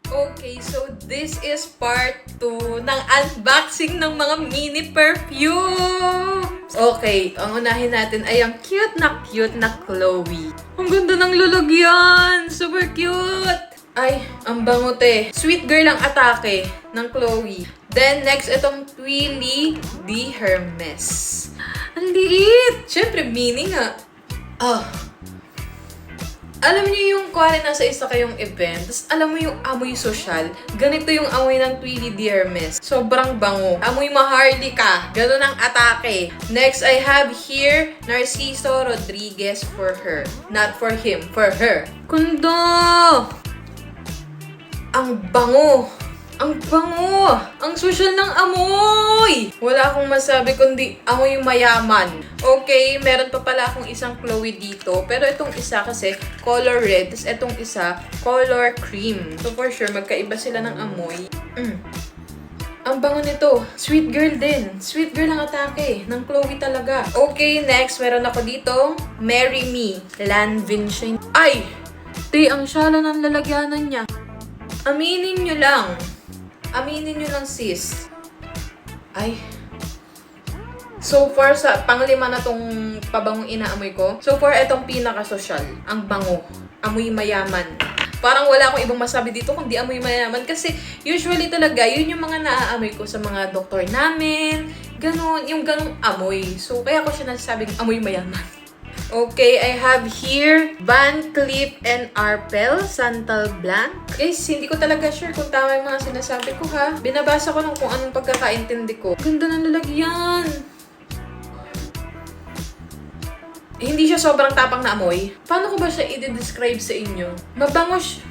Okay, so this is part 2 ng unboxing ng mga mini perfumes. Okay, ang unahin natin ay ang cute na Chloe. Ang ganda ng lalagyan! Super cute! Ay, ang bango te. Sweet girl ang atake ng Chloe. Then, next, itong Twilly de Hermes. Ang liit! Siyempre, mini nga. Alam niyo yung kuwari nasa isa kayong event, tapos alam mo yung amoy social, ganito yung amoy ng Twilly de Hermes. Sobrang bango. Amoy mahardy ka. Ganun ang atake. Next, I have here Narciso Rodriguez for her. Not for him, for her. Kundo! Ang bango! Ang bango! Ang social ng amoy! Wala akong masabi kundi amoy mayaman. Okay, meron pa pala akong isang Chloe dito. Pero itong isa kasi color red. Tapos itong isa color cream. So for sure, magkaiba sila ng amoy. Ang bango nito. Sweet girl din. Sweet girl ang atake. Ng Chloe talaga. Okay, next. Meron ako dito. Marry Me. Lanvin. Ay! Te, ang syala ng lalagyanan niya. Aminin nyo lang. Aminin nyo lang, sis. Ay. So far, sa panglima na tong pabangong inaamoy ko. So far, itong pinaka-social. Ang bango. Amoy mayaman. Parang wala akong ibang masabi dito kundi amoy mayaman. Kasi usually talaga, yun yung mga naaamoy ko sa mga doktor namin. Ganon. Yung ganong amoy. So, kaya ko siya nasasabing amoy mayaman. Okay, I have here Van Cleef & Arpels Santal Blanc. Guys, hindi ko talaga sure kung tama yung mga sinasabi ko ha. Binabasa ko lang kung anong pagkakaintindi ko. Ganda ng lalagyan. Hindi siya sobrang tapang na amoy. Paano ko ba siya i-describe sa inyo? Mabango siya.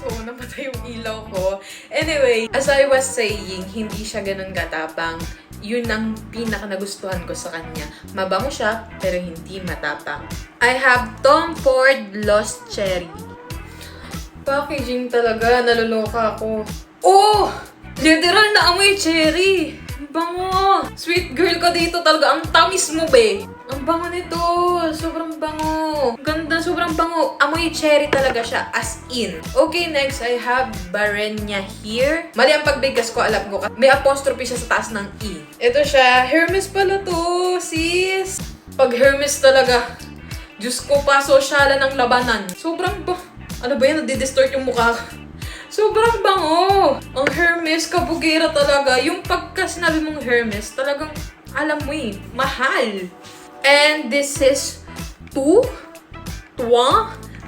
Oo, napatay yung ilaw ko. Anyway, as I was saying, hindi siya ganun katapang. Yun ang pinaka-nagustuhan ko sa kanya. Mabango siya, pero hindi matapang. I have Tom Ford Lost Cherry. Packaging talaga, naloloka ako. Oh! Literal na amoy cherry! Bango! Sweet girl ka dito talaga. Ang tamis mo, be! Ang bango nito! Sobrang bango! Ganda, sobrang bango. Amoy cherry talaga siya, as in. Okay, next, I have Barenya here. Mali ang pagbigkas ko, alam ko. May apostrophe siya sa taas ng E. Ito siya. Hermes pala to, sis. Pag Hermes talaga, Diyos ko pa, sosyalan ng labanan. Sobrang ano ba yan? Nadi-distort yung mukha. Sobrang bango! Ang Hermes, kabugera talaga. Yung pagka sinabi mong Hermes, talagang, alam mo eh, mahal. And this is Tous.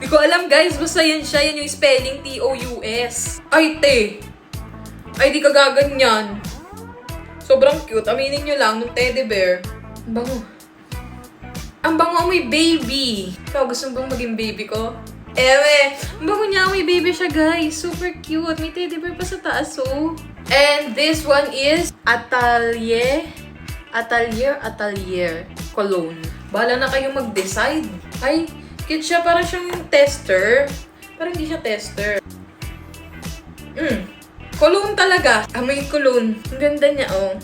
Di ko alam guys, basta yan siya. Yan yung spelling, Tous. Ay, te. Ay, di ka gaganyan. Sobrang cute. Aminin nyo lang, nung teddy bear. Ang bango. Ang bango amoy baby. Ikaw, gusto mo bang maging baby ko? Ewe, ang bango niya, may baby siya guys. Super cute. May teddy bear pa sa taas, oh. And this one is Atelier Cologne. Bahala na kayong mag-decide. Ay, cute siya. Parang siyang tester. Parang hindi siya tester. Cologne talaga. Amoy cologne. Ang ganda niya, oh.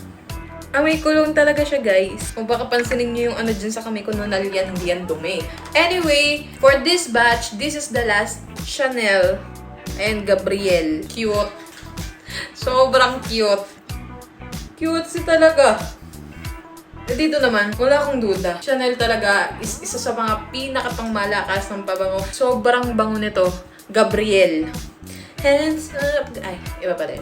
Amoy cologne talaga siya, guys. Kung baka pansinin niyo yung ano dyan sa kamay ko nung nalilian, hindi yan dumi. Anyway, for this batch, this is the last Chanel and Gabrielle. Cute. Sobrang cute. Cute si talaga. Dito naman, wala akong duda. Chanel talaga is isa sa mga pinakapangmalakas ng pabango. Sobrang bango nito. Gabrielle. Hands up. Ay, iba pa rin.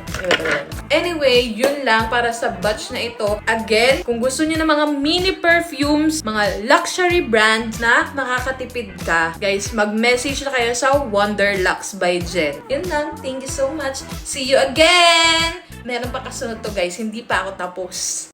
Anyway, yun lang para sa batch na ito. Again, kung gusto niyo ng mga mini perfumes, mga luxury brands na makakatipid ka, guys, mag-message na kayo sa Wonderlux by Jen. Yun lang. Thank you so much. See you again! Meron pa kasunod to, guys. Hindi pa ako tapos.